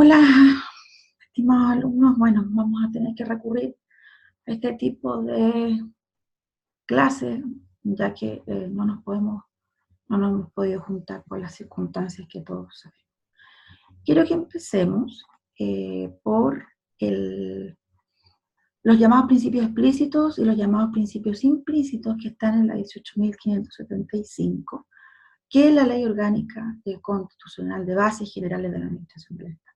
Hola, estimados alumnos. Bueno, vamos a tener que recurrir a este tipo de clases, ya que no nos hemos podido juntar por las circunstancias que todos sabemos. Quiero que empecemos por los llamados principios explícitos y los llamados principios implícitos que están en la 18.575, que es la Ley Orgánica Constitucional de Bases Generales de la Administración del Estado.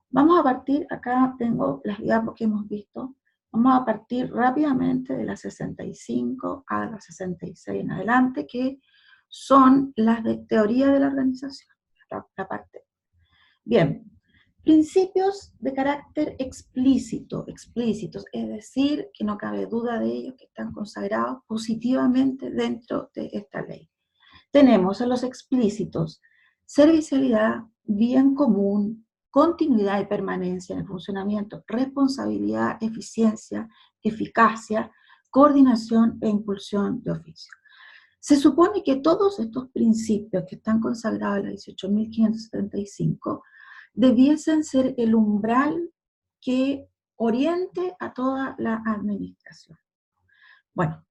Vamos a partir, acá tengo las diapos que hemos visto, vamos a partir rápidamente de la 65 a la 66 en adelante, que son las de teoría de la organización, la parte. Bien, principios de carácter explícitos, es decir, que no cabe duda de ellos, que están consagrados positivamente dentro de esta ley. Tenemos en los explícitos servicialidad, bien común, continuidad y permanencia en el funcionamiento, responsabilidad, eficiencia, eficacia, coordinación e impulsión de oficio. Se supone que todos estos principios que están consagrados en la 18.575 debiesen ser el umbral que oriente a toda la administración. Bueno,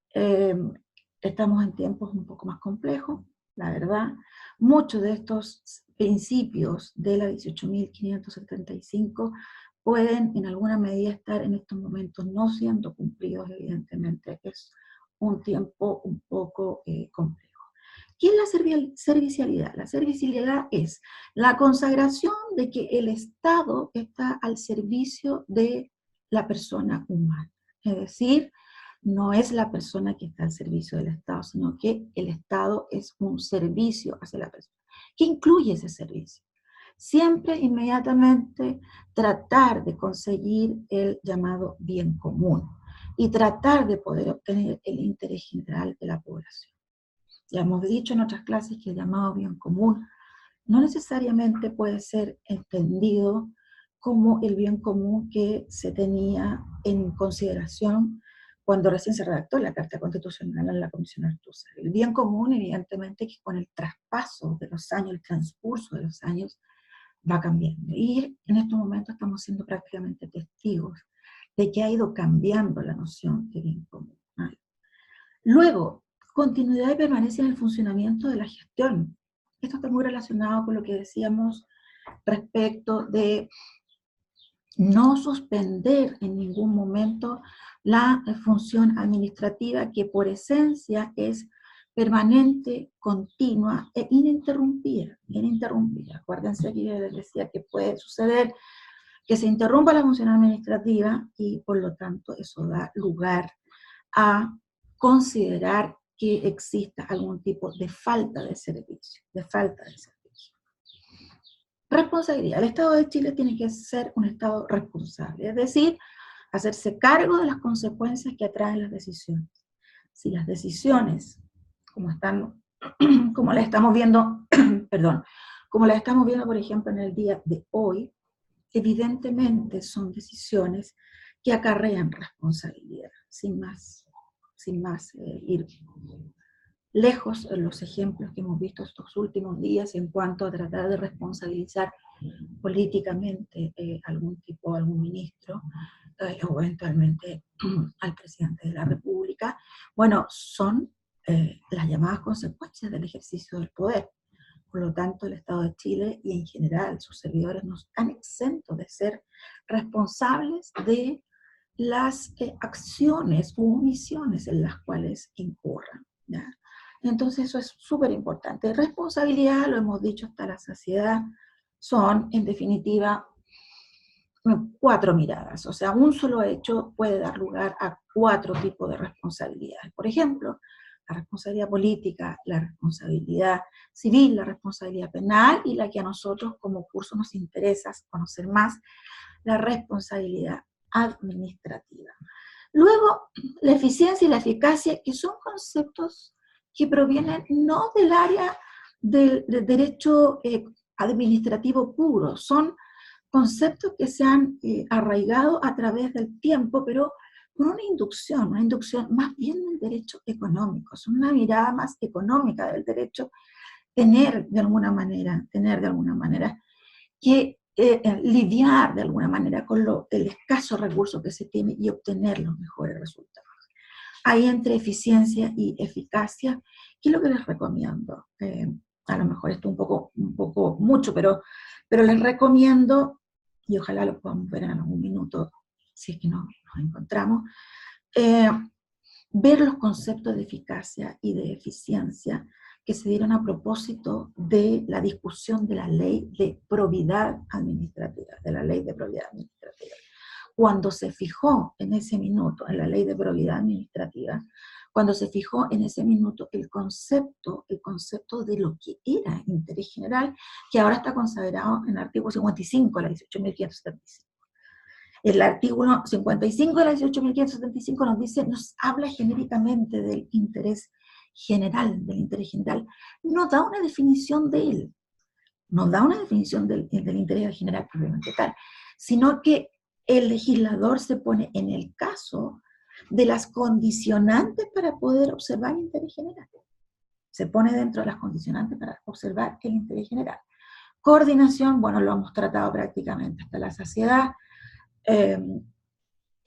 estamos en tiempos un poco más complejos, la verdad. Muchos de estos principios de la 18.575 pueden en alguna medida estar en estos momentos no siendo cumplidos, evidentemente. Es un tiempo un poco complejo. ¿Qué es la servicialidad? La servicialidad es la consagración de que el Estado está al servicio de la persona humana. Es decir, no es la persona que está al servicio del Estado, sino que el Estado es un servicio hacia la persona. ¿Qué incluye ese servicio? Siempre inmediatamente tratar de conseguir el llamado bien común y tratar de poder obtener el interés general de la población. Ya hemos dicho en otras clases que el llamado bien común no necesariamente puede ser entendido como el bien común que se tenía en consideración cuando recién se redactó la Carta Constitucional en la Comisión Artúzar. El bien común, evidentemente, que con el traspaso de los años, el transcurso de los años, va cambiando. Y en estos momentos estamos siendo prácticamente testigos de que ha ido cambiando la noción de bien común. Luego, continuidad y permanencia en el funcionamiento de la gestión. Esto está muy relacionado con lo que decíamos respecto de no suspender en ningún momento la función administrativa que por esencia es permanente, continua e ininterrumpida. Acuérdense que yo les decía que puede suceder que se interrumpa la función administrativa y por lo tanto eso da lugar a considerar que exista algún tipo de falta de servicio, Responsabilidad. El Estado de Chile tiene que ser un Estado responsable, es decir, hacerse cargo de las consecuencias que atraen las decisiones. Si las decisiones, como las estamos viendo, perdón, como las estamos viendo, por ejemplo, en el día de hoy, evidentemente son decisiones que acarrean responsabilidad, sin más ir lejos en los ejemplos que hemos visto estos últimos días en cuanto a tratar de responsabilizar políticamente algún ministro o eventualmente al presidente de la República. Bueno, son las llamadas consecuencias del ejercicio del poder. Por lo tanto, el Estado de Chile y en general sus servidores no están exentos de ser responsables de las acciones u omisiones en las cuales incurran, ¿ya? Entonces eso es súper importante. Responsabilidad, lo hemos dicho hasta la saciedad, son en definitiva 4 miradas, o sea, un solo hecho puede dar lugar a 4 tipos de responsabilidades. Por ejemplo, la responsabilidad política, la responsabilidad civil, la responsabilidad penal y la que a nosotros como curso nos interesa conocer más, la responsabilidad administrativa. Luego, la eficiencia y la eficacia, que son conceptos que provienen no del área del derecho administrativo puro, son conceptos que se han arraigado a través del tiempo, pero con una inducción más bien del derecho económico, es una mirada más económica del derecho, tener de alguna manera que lidiar de alguna manera con el escaso recurso que se tiene y obtener los mejores resultados. Ahí entre eficiencia y eficacia, ¿qué es lo que les recomiendo? A lo mejor esto un poco mucho, pero les recomiendo, y ojalá lo podamos ver en algún minuto, si es que nos encontramos, ver los conceptos de eficacia y de eficiencia que se dieron a propósito de la discusión de la ley de probidad administrativa, Cuando se fijó en ese minuto, en la ley de probidad administrativa, cuando se fijó en ese minuto el concepto de lo que era interés general, que ahora está consagrado en el artículo 55 de la 18.575. El artículo 55 de la 18.575 nos habla genéricamente del interés general, no da una definición de él, no da una definición del interés general propiamente tal, sino que el legislador se pone en el caso de las condicionantes para poder observar el interés general. Se pone dentro de las condicionantes para observar el interés general. Coordinación, bueno, lo hemos tratado prácticamente hasta la saciedad.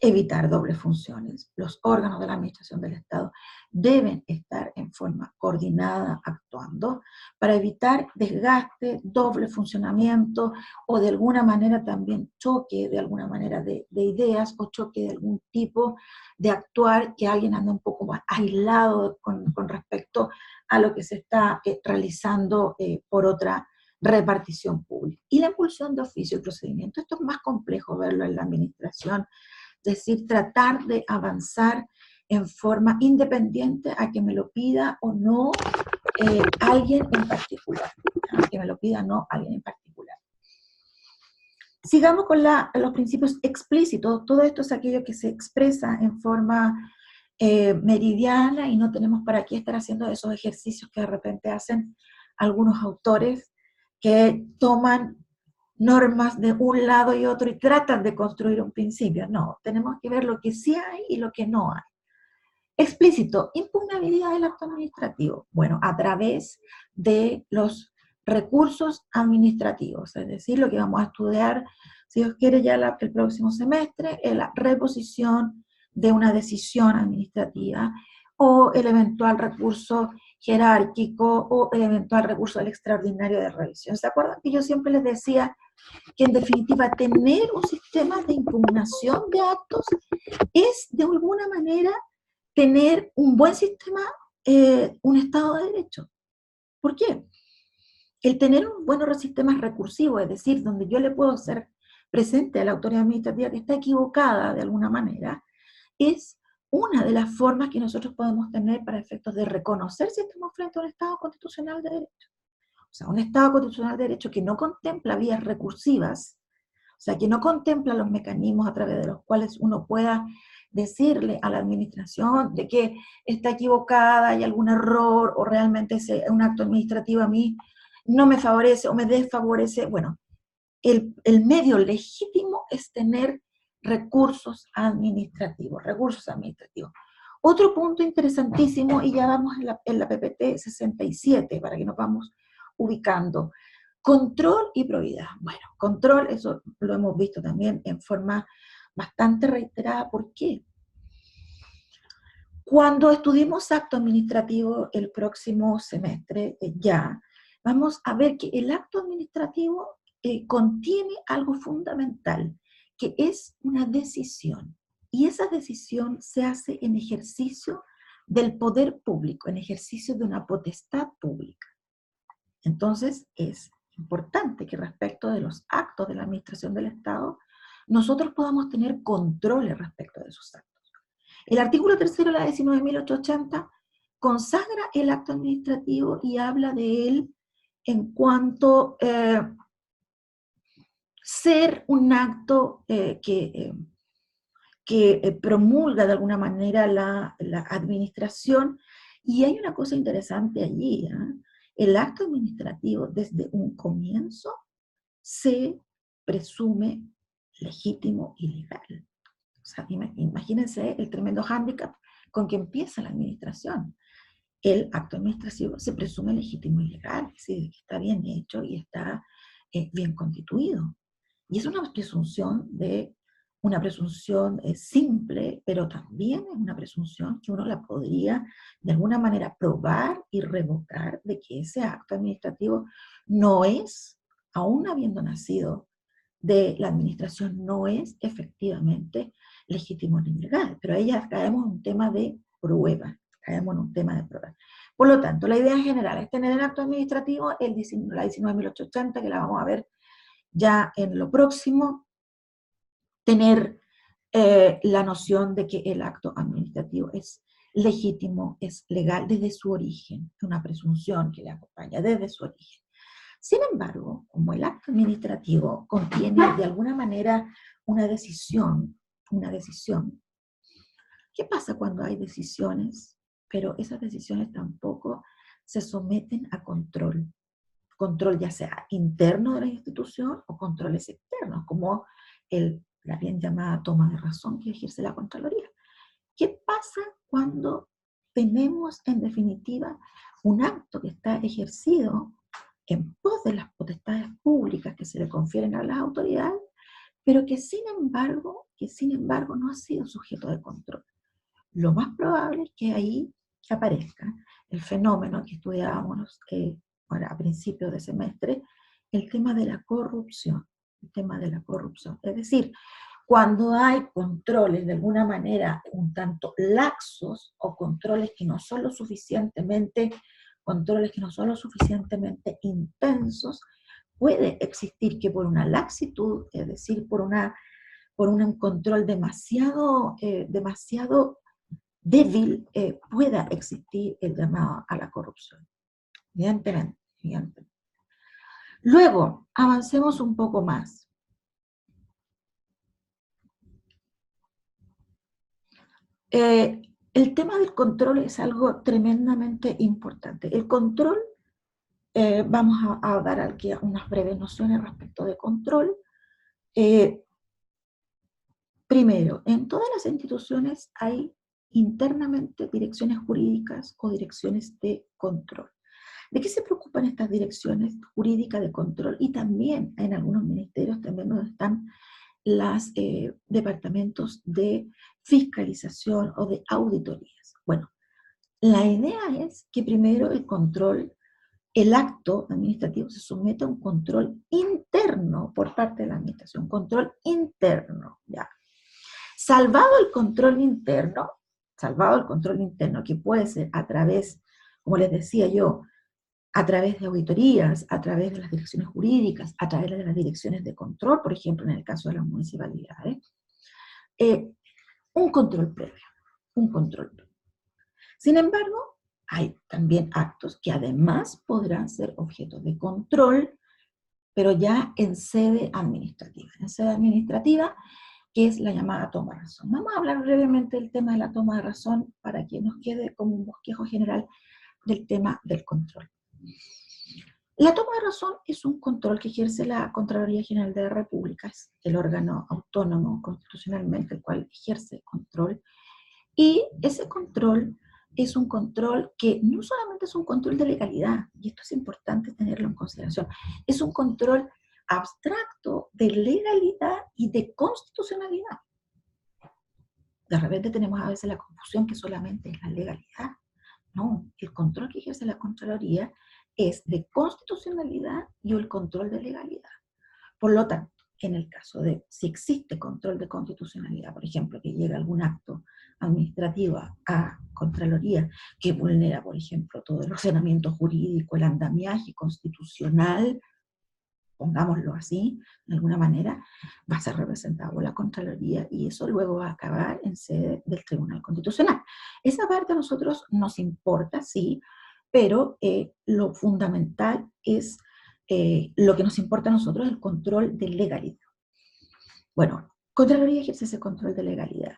Evitar dobles funciones. Los órganos de la administración del Estado deben estar en forma coordinada actuando para evitar desgaste, doble funcionamiento o de alguna manera también choque de alguna manera de ideas o choque de algún tipo de actuar que alguien anda un poco más aislado con respecto a lo que se está realizando por otra repartición pública. Y la impulsión de oficio y procedimiento, esto es más complejo verlo en la administración, es decir, tratar de avanzar en forma independiente a que me lo pida o no alguien en particular, a que me lo pida o no alguien en particular. Sigamos con los principios explícitos. Todo esto es aquello que se expresa en forma meridiana y no tenemos para qué estar haciendo esos ejercicios que de repente hacen algunos autores que toman normas de un lado y otro y tratan de construir un principio. No, tenemos que ver lo que sí hay y lo que no hay. Explícito, impugnabilidad del acto administrativo. Bueno, a través de los recursos administrativos, es decir, lo que vamos a estudiar, si Dios quiere, ya el próximo semestre, es la reposición de una decisión administrativa o el eventual recurso jerárquico o el eventual recurso del extraordinario de revisión. ¿Se acuerdan que yo siempre les decía que en definitiva tener un sistema de impugnación de actos es de alguna manera tener un buen sistema, un Estado de Derecho? ¿Por qué? El tener un buen sistema recursivo, es decir, donde yo le puedo hacer presente a la autoridad administrativa que está equivocada de alguna manera, es una de las formas que nosotros podemos tener para efectos de reconocer si estamos frente a un Estado constitucional de derecho. O sea, un Estado constitucional de derecho que no contempla vías recursivas, o sea, que no contempla los mecanismos a través de los cuales uno pueda decirle a la administración de que está equivocada, hay algún error, o realmente un acto administrativo a mí no me favorece o me desfavorece. Bueno, el medio legítimo es tener recursos administrativos. Otro punto interesantísimo, y ya vamos en la PPT 67, para que nos vamos ubicando. Control y probidad. Bueno, control, eso lo hemos visto también en forma bastante reiterada. ¿Por qué? Cuando estudiemos acto administrativo el próximo semestre, vamos a ver que el acto administrativo contiene algo fundamental, que es una decisión. Y esa decisión se hace en ejercicio del poder público, en ejercicio de una potestad pública. Entonces, es importante que respecto de los actos de la administración del Estado, nosotros podamos tener controles respecto de esos actos. El artículo 3 de la 19.880 consagra el acto administrativo y habla de él en cuanto ser un acto que promulga de alguna manera la administración. Y hay una cosa interesante allí, ¿eh? El acto administrativo desde un comienzo se presume legítimo y legal. O sea, imagínense el tremendo hándicap con que empieza la administración. El acto administrativo se presume legítimo y legal, es decir, que está bien hecho y está bien constituido. Y es una presunción simple, pero también es una presunción que uno la podría de alguna manera probar y revocar de que ese acto administrativo no es, aún habiendo nacido de la administración, no es efectivamente legítimo ni legal. Pero ahí ya caemos en un tema de prueba, caemos en un tema de prueba. Por lo tanto, la idea en general es tener el acto administrativo, la 19.880, que la vamos a ver ya en lo próximo, tener la noción de que el acto administrativo es legítimo, es legal desde su origen, una presunción que le acompaña desde su origen. Sin embargo, como el acto administrativo contiene de alguna manera una decisión, ¿qué pasa cuando hay decisiones, pero esas decisiones tampoco se someten a control? Control ya sea interno de la institución o controles externos, como la bien llamada toma de razón que ejerce la Contraloría. ¿Qué pasa cuando tenemos en definitiva un acto que está ejercido en pos de las potestades públicas que se le confieren a las autoridades, pero que sin embargo no ha sido sujeto de control? Lo más probable es que ahí aparezca el fenómeno que estudiábamos a principios de semestre, el tema de la corrupción. El tema de la corrupción. Es decir, cuando hay controles de alguna manera un tanto laxos o controles que no son lo suficientemente intensos, puede existir que por una laxitud, es decir, por un control demasiado débil, pueda existir el llamado a la corrupción. Evidentemente, evidentemente. Luego, avancemos un poco más. El tema del control es algo tremendamente importante. El control, vamos a dar aquí unas breves nociones respecto de control. Primero, en todas las instituciones hay internamente direcciones jurídicas o direcciones de control. ¿De qué se preocupan estas direcciones jurídicas de control? Y también en algunos ministerios también donde están los departamentos de fiscalización o de auditorías. Bueno, la idea es que primero el acto administrativo se someta a un control interno por parte de la administración, control interno, ¿ya? Salvado el control interno, que puede ser a través, como les decía yo, a través de auditorías, a través de las direcciones jurídicas, a través de las direcciones de control, por ejemplo, en el caso de las municipalidades, un control previo. Sin embargo, hay también actos que además podrán ser objeto de control, pero ya en sede administrativa. Que es la llamada toma de razón. Vamos a hablar brevemente del tema de la toma de razón para que nos quede como un bosquejo general del tema del control. La toma de razón es un control que ejerce la Contraloría General de la República, es el órgano autónomo constitucionalmente el cual ejerce control, y ese control es un control que no solamente es un control de legalidad, y esto es importante tenerlo en consideración, es un control abstracto de legalidad y de constitucionalidad. De repente tenemos a veces la confusión que solamente es la legalidad. No, el control que ejerce la Contraloría es de constitucionalidad y el control de legalidad. Por lo tanto, en el caso de si existe control de constitucionalidad, por ejemplo, que llega algún acto administrativo a Contraloría que vulnera, por ejemplo, todo el ordenamiento jurídico, el andamiaje constitucional, pongámoslo así, de alguna manera, va a ser representado por la Contraloría y eso luego va a acabar en sede del Tribunal Constitucional. Esa parte a nosotros nos importa, sí, pero lo fundamental es, lo que nos importa a nosotros es el control de legalidad. Bueno, Contraloría ejerce ese control de legalidad.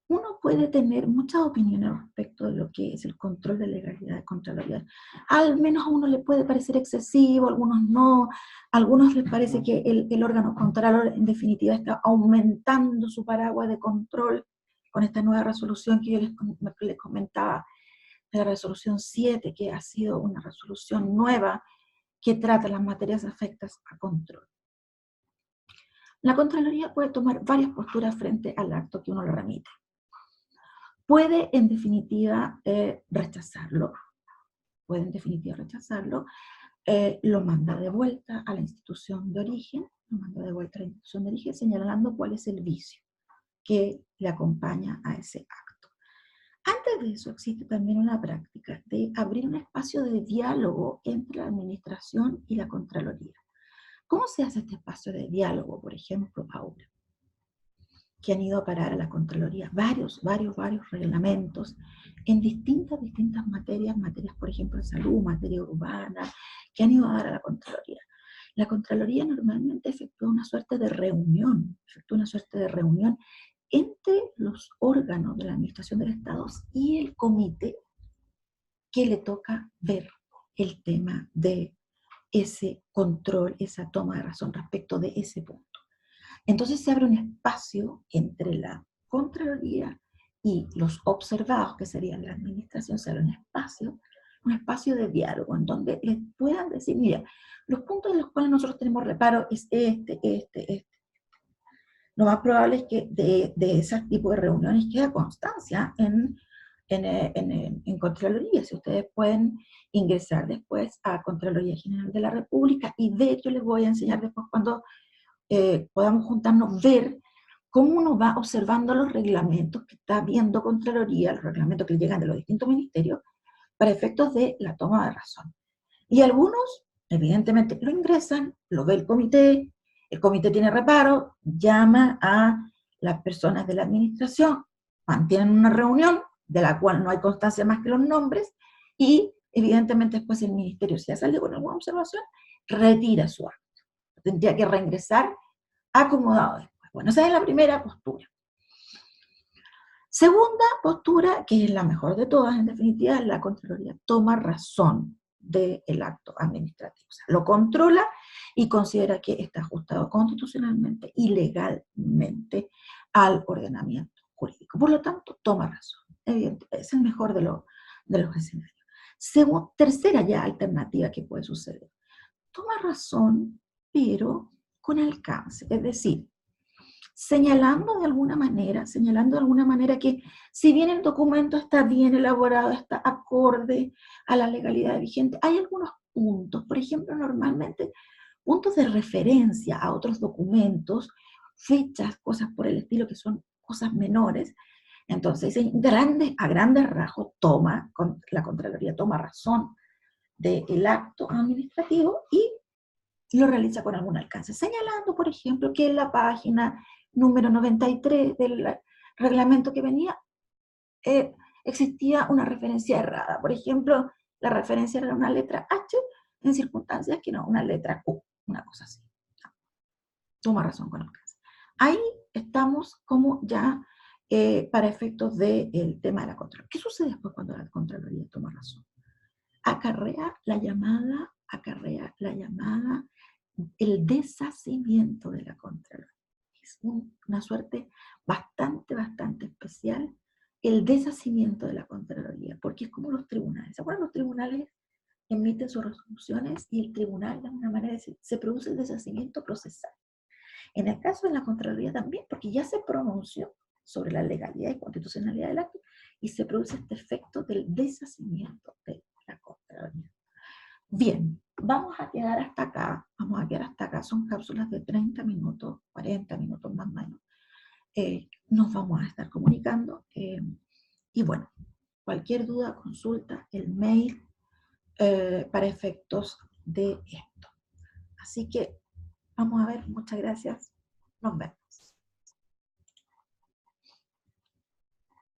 Uno puede tener muchas opiniones respecto de lo que es el control de legalidad de Contraloría. Al menos a uno le puede parecer excesivo, a algunos no, a algunos les parece que el órgano Contralor en definitiva está aumentando su paraguas de control con esta nueva resolución que yo les comentaba, la resolución 7, que ha sido una resolución nueva que trata las materias afectas a control. La Contraloría puede tomar varias posturas frente al acto que uno le remite. Puede, en definitiva, rechazarlo. Puede, en definitiva, rechazarlo. Lo manda de vuelta a la institución de origen, señalando cuál es el vicio que le acompaña a ese acto. Antes de eso existe también una práctica de abrir un espacio de diálogo entre la administración y la Contraloría. ¿Cómo se hace este espacio de diálogo, por ejemplo, ahora? Que han ido a parar a la Contraloría varios reglamentos en distintas materias, por ejemplo, de salud, materia urbana, que han ido a dar a la Contraloría. La Contraloría normalmente efectúa una suerte de reunión entre los órganos de la Administración del Estado y el comité que le toca ver el tema de ese control, esa toma de razón respecto de ese punto. Entonces se abre un espacio entre la Contraloría y los observados, que serían la administración, se abre un espacio de diálogo, en donde les puedan decir, mira, los puntos en los cuales nosotros tenemos reparo es este. Lo más probable es que de ese tipo de reuniones queda constancia en Contraloría. Si ustedes pueden ingresar después a Contraloría General de la República y ver, yo les voy a enseñar después cuando podamos juntarnos, ver cómo uno va observando los reglamentos que está viendo Contraloría, los reglamentos que llegan de los distintos ministerios, para efectos de la toma de razón. Y algunos, evidentemente, lo ingresan, lo ve el comité tiene reparo, llama a las personas de la administración, mantienen una reunión, de la cual no hay constancia más que los nombres, y evidentemente después el ministerio, si ha salido con alguna observación, retira su acto. Tendría que reingresar acomodado después. Bueno, esa es la primera postura. Segunda postura, que es la mejor de todas, en definitiva, la Contraloría toma razón del acto administrativo. O sea, lo controla y considera que está ajustado constitucionalmente y legalmente al ordenamiento jurídico. Por lo tanto, toma razón. Evidentemente, es el mejor de los escenarios. Tercera ya alternativa que puede suceder. Toma razón, pero con alcance. Es decir, señalando de alguna manera que si bien el documento está bien elaborado, está acorde a la legalidad vigente, hay algunos puntos, por ejemplo, normalmente puntos de referencia a otros documentos, fechas, cosas por el estilo que son cosas menores. Entonces, a grandes rasgos, la Contraloría toma razón del acto administrativo y lo realiza con algún alcance, señalando, por ejemplo, que en la página número 93 del reglamento que venía, existía una referencia errada. Por ejemplo, la referencia era una letra H en circunstancias que no, una letra Q, una cosa así. Toma razón con alcance. Ahí estamos como ya para efectos del tema de la Contraloría. ¿Qué sucede después cuando la Contraloría toma razón? Acarrea la llamada, el deshacimiento de la Contraloría. Es una suerte bastante especial, el deshacimiento de la Contraloría, porque es como los tribunales. ¿Se acuerdan? Los tribunales emiten sus resoluciones y el tribunal, de alguna manera, se produce el deshacimiento procesal. En el caso de la Contraloría también, porque ya se pronunció sobre la legalidad y constitucionalidad del acto y se produce este efecto del deshacimiento de la Contraloría. Bien, vamos a quedar hasta acá, son cápsulas de 30 minutos, 40 minutos más o menos. Nos vamos a estar comunicando y bueno, cualquier duda, consulta, el mail para efectos de esto. Así que vamos a ver, muchas gracias, nos vemos.